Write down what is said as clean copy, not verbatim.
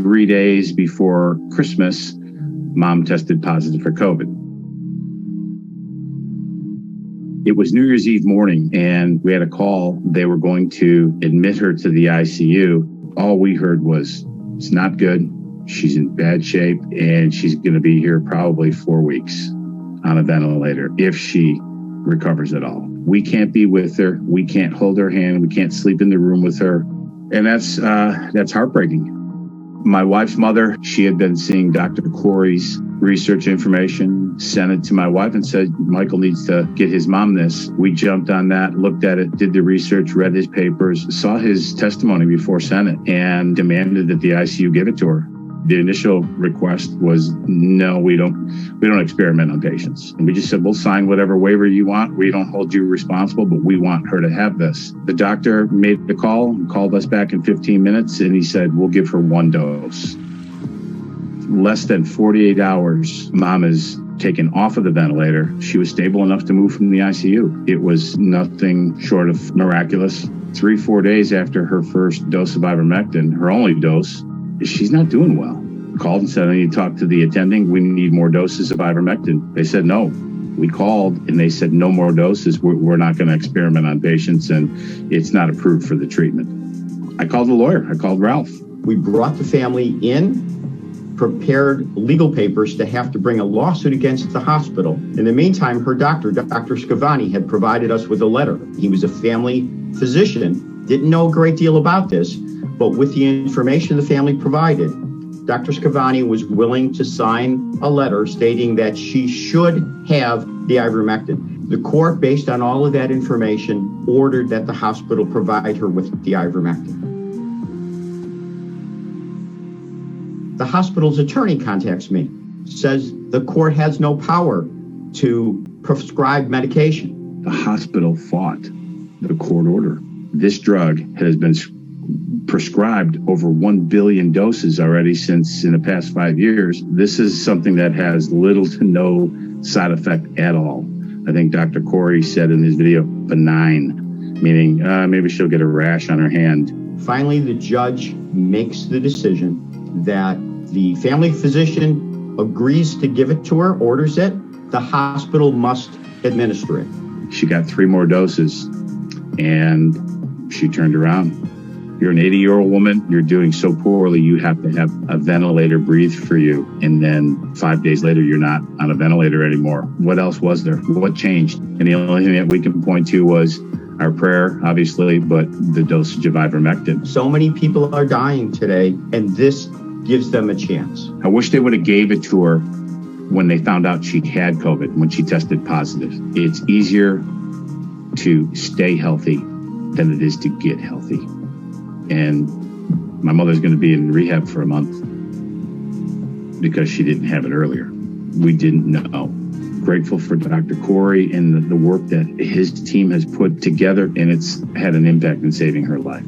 3 days before Christmas, Mom tested positive for COVID. It was New Year's Eve morning, and we had a call. They were going to admit her to the ICU. All we heard was, it's not good. She's in bad shape, and she's going to be here probably 4 weeks on a ventilator if she recovers at all. We can't be with her. We can't hold her hand. We can't sleep in the room with her. And that's heartbreaking. My wife's mother, she had been seeing Dr. Corey's research information, sent it to my wife and said, Michael needs to get his mom this. We jumped on that, looked at it, did the research, read his papers, saw his testimony before Senate, and demanded that the ICU give it to her. The initial request was, no, we don't experiment on patients. And we just said, we'll sign whatever waiver you want. We don't hold you responsible, but we want her to have this. The doctor made the call, called us back in 15 minutes, and he said, we'll give her 1 dose. Less than 48 hours, Mom is taken off of the ventilator. She was stable enough to move from the ICU. It was nothing short of miraculous. 3-4 days after her first dose of ivermectin, her only dose, she's not doing well. Called and said, I need to talk to the attending. We need more doses of ivermectin. They said no. We called and they said no more doses. We're not going to experiment on patients, and it's not approved for the treatment. I called the lawyer. I called Ralph. We brought the family in, prepared legal papers to have to bring a lawsuit against the hospital. In the meantime, her doctor, Dr. Scavani, had provided us with a letter. He was a family physician, didn't know a great deal about this, but with the information the family provided, Dr. Scavani was willing to sign a letter stating that she should have the ivermectin. The court, based on all of that information, ordered that the hospital provide her with the ivermectin. The hospital's attorney contacts me, says the court has no power to prescribe medication. The hospital fought the court order. This drug has been prescribed over 1 billion doses already since in the past 5 years. This is something that has little to no side effect at all. I think Dr. Corey said in his video, benign, meaning maybe she'll get a rash on her hand. Finally, the judge makes the decision that the family physician agrees to give it to her, orders it. The hospital must administer it. She got 3 more doses and she turned around. You're an 80-year-old woman. You're doing so poorly, you have to have a ventilator breathe for you. And then 5 days later, you're not on a ventilator anymore. What else was there? What changed? And the only thing that we can point to was our prayer, obviously, but the dosage of ivermectin. So many people are dying today, and this gives them a chance. I wish they would have gave it to her when they found out she had COVID, when she tested positive. It's easier to stay healthy than it is to get healthy. And my mother's going to be in rehab for a month because she didn't have it earlier. We didn't know. Grateful for Dr. Corey and the work that his team has put together, and it's had an impact in saving her life.